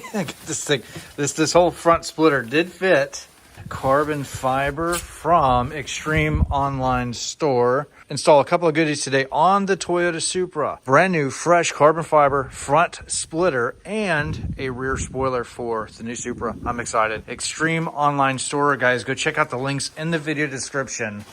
Get this thing. This whole front splitter did fit. Carbon fiber from Extreme Online Store. Install a couple of goodies today on the Toyota Supra. Brand new, fresh carbon fiber front splitter and a rear spoiler for the new Supra. I'm excited. Extreme Online Store, guys. Go check out the links in the video description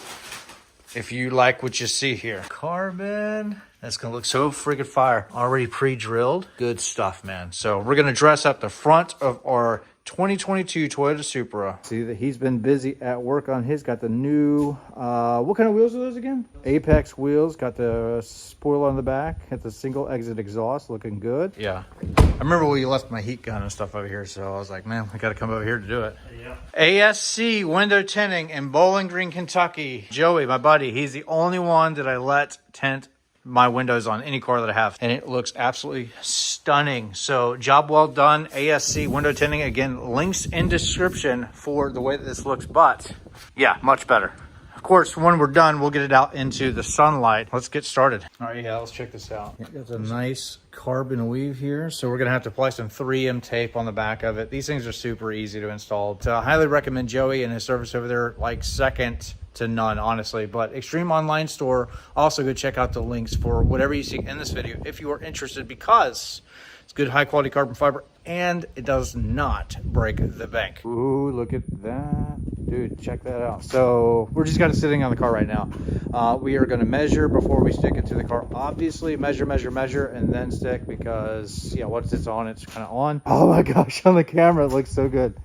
if you like what you see here. Carbon. That's gonna look so freaking fire. Already pre-drilled. Good stuff, man. So we're gonna dress up the front of our 2022 Toyota Supra. See that he's been busy at work on his. Got the new, what kind of wheels are those again? Apex wheels. Got the spoiler on the back. Got the single exit exhaust, looking good. Yeah. I remember when you left my heat gun and stuff over here, so I was like, man, I gotta come over here to do it. Yeah. ASC window tinting in Bowling Green, Kentucky. Joey, my buddy, he's the only one that I let tint my windows on any car that I have, and it looks absolutely stunning. So job well done. ASC window tinting. Again, links in description for the way that this looks, but yeah, much better. Of course, when we're done, we'll get it out into the sunlight. Let's get started. All right, yeah, let's check this out. Got a nice carbon weave here. So we're gonna have to apply some 3M tape on the back of it. These things are super easy to install. So I highly recommend Joey and his service over there, like second to none, honestly. But Extreme Online Store, also go check out the links for whatever you see in this video if you are interested, because it's good high quality carbon fiber and it does not break the bank. Ooh, look at that. Dude, check that out. So we're just kind of sitting on the car right now. We are going to measure before we stick it to the car. Obviously, measure, and then stick, because yeah, once it's on, it's kind of on. Oh my gosh, on the camera, it looks so good.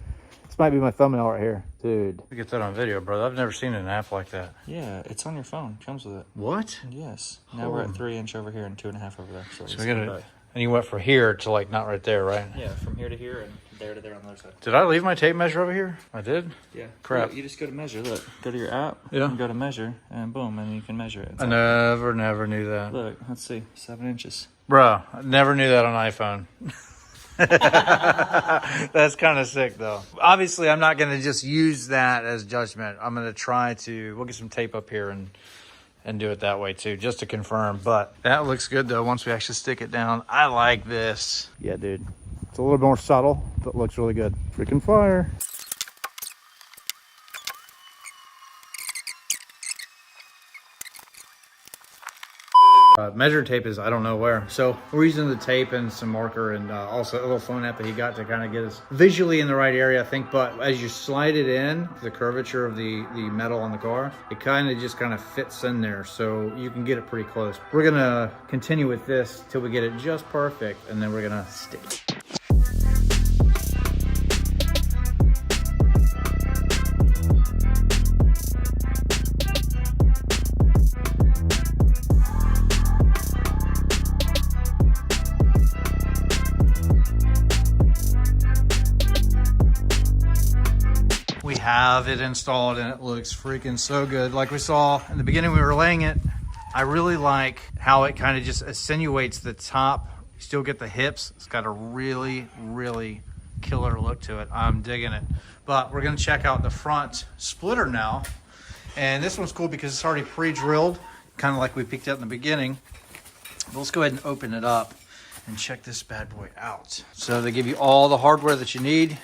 This might be my thumbnail right here. Dude. You get that on video, brother. I've never seen an app like that. Yeah, it's on your phone. It comes with it. What? Yes. Now we're at 3-inch over here and 2.5 over there. So we gotta, and you went from here to like not right there, right? Yeah, from here to here and there to there on the other side. Did I leave my tape measure over here? I did? Yeah. Crap. You just go to measure. Look, go to your app. Yeah. And go to measure, and boom, and you can measure it. I never knew that. Look, let's see, 7 inches. Bro, I never knew that on iPhone. That's kind of sick though. Obviously, I'm not going to just use that as judgment. I'm going to try to, we'll get some tape up here and do it that way too, just to confirm. But that looks good though once we actually stick it down. I like this. Yeah, dude. It's a little more subtle, but looks really good. Freaking fire. Measure tape is I don't know where, so we're using the tape and some marker, and also a little phone app that he got to kind of get us visually in the right area, I think. But as you slide it in, the curvature of the metal on the car, it kind of fits in there, so you can get it pretty close. We're gonna continue with this till we get it just perfect, and then we're gonna stick it. We have it installed and it looks freaking so good. Like we saw in the beginning, we were laying it. I really like how it kind of just accentuates the top. You still get the hips. It's got a really, really killer look to it. I'm digging it. But we're gonna check out the front splitter now. And this one's cool because it's already pre-drilled, kind of like we picked up in the beginning. But let's go ahead and open it up and check this bad boy out. So they give you all the hardware that you need.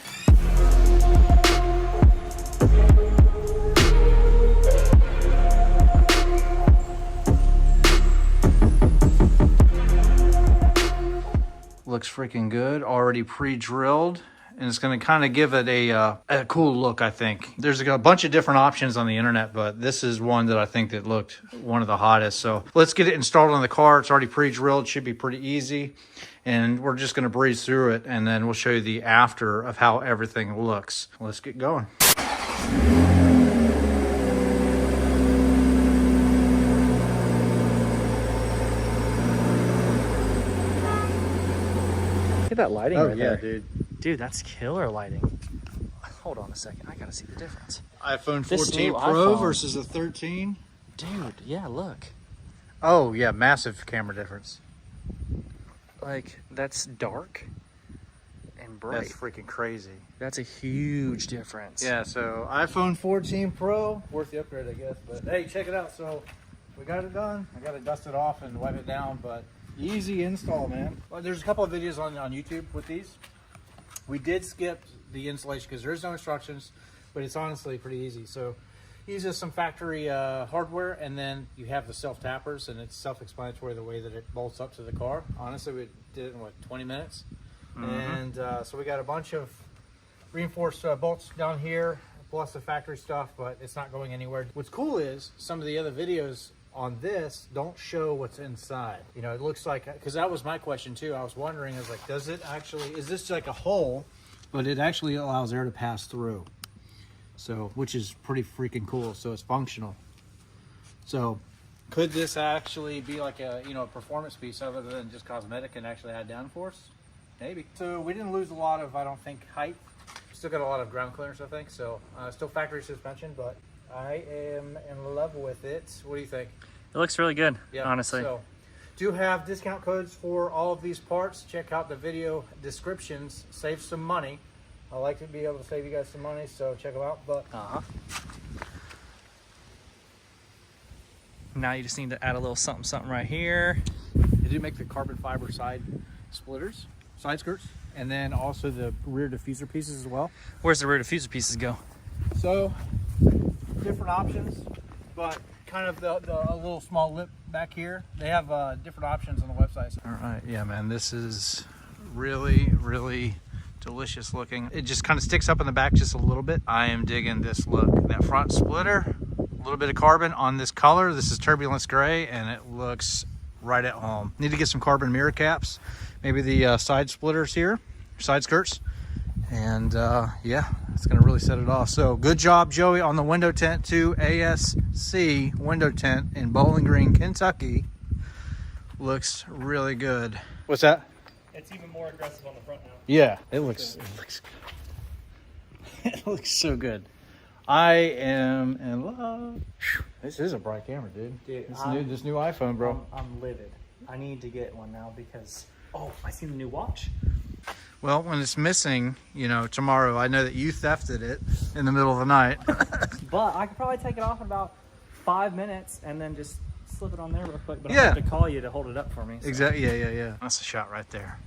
Looks freaking good, already pre-drilled, and it's going to kind of give it a cool look, I think. There's a bunch of different options on the internet, but this is one that I think that looked one of the hottest. So let's get it installed on the car. It's already pre-drilled, should be pretty easy, and we're just going to breeze through it, and then we'll show you the after of how everything looks. Let's get going. Look at that lighting right there. Dude. Dude, that's killer lighting. Hold on a second. I gotta see the difference. iPhone This 14 new Pro iPhone. versus a 13. Dude, yeah, look. Oh, yeah, massive camera difference. Like, that's dark and bright. That's freaking crazy. That's a huge difference. Yeah, so iPhone 14 Pro, worth the upgrade, I guess. But hey, check it out. So we got it done. I got to dust it off and wipe it down, but easy install, man. Well, there's a couple of videos on YouTube with these. We did skip the installation because there's no instructions, but it's honestly pretty easy. So uses some factory hardware, and then you have the self tappers, and it's self-explanatory the way that it bolts up to the car. Honestly, we did it in what, 20 minutes. And so we got a bunch of reinforced bolts down here, plus the factory stuff, but it's not going anywhere. What's cool is some of the other videos on this don't show what's inside. You know, it looks like, because that was my question too. I was wondering, I was like, does it actually, is this like a hole? But it actually allows air to pass through. So, which is pretty freaking cool. So it's functional. So could this actually be like a, you know, a performance piece other than just cosmetic and actually add downforce? Maybe. So we didn't lose a lot of, I don't think, height. Still got a lot of ground clearance, I think. So still factory suspension, but I am in love with it. What do you think? It looks really good, Yeah, honestly. So do have discount codes for all of these parts. Check out the video descriptions. Save some money. I like to be able to save you guys some money, so check them out. But now you just need to add a little something, something right here. they do make the carbon fiber side splitters, side skirts, and then also the rear diffuser pieces as well. Where's the rear diffuser pieces go? So different options, but kind of a little small lip back here. They have different options on the website. All right, yeah, man, this is really, really delicious looking. It just kind of sticks up in the back just a little bit. I am digging this look. That front splitter, a little bit of carbon on this color. This is turbulence gray, and it looks right at home. Need to get some carbon mirror caps, maybe the side splitters here, side skirts, and yeah, it's gonna really set it off. So good job, Joey, on the window tint too. ASC window tint in Bowling Green, Kentucky. Looks really good. What's that? It's even more aggressive on the front now. Yeah, it looks it looks so good. I am in love. This is a bright camera, dude. This new iPhone, bro. I'm livid. I need to get one now because, oh, I see the new watch. Well, when it's missing, you know, tomorrow, I know that you thefted it in the middle of the night. But I could probably take it off in about 5 minutes and then just slip it on there real quick. But Yeah. I have to call you to hold it up for me. So. Exactly. Yeah. That's a shot right there.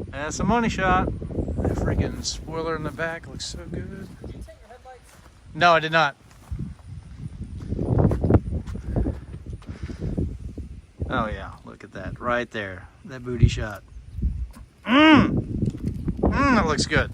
That's a money shot. That freaking spoiler in the back looks so good. Did you take your headlights? No, I did not. Oh yeah, look at that right there. That booty shot. That looks good.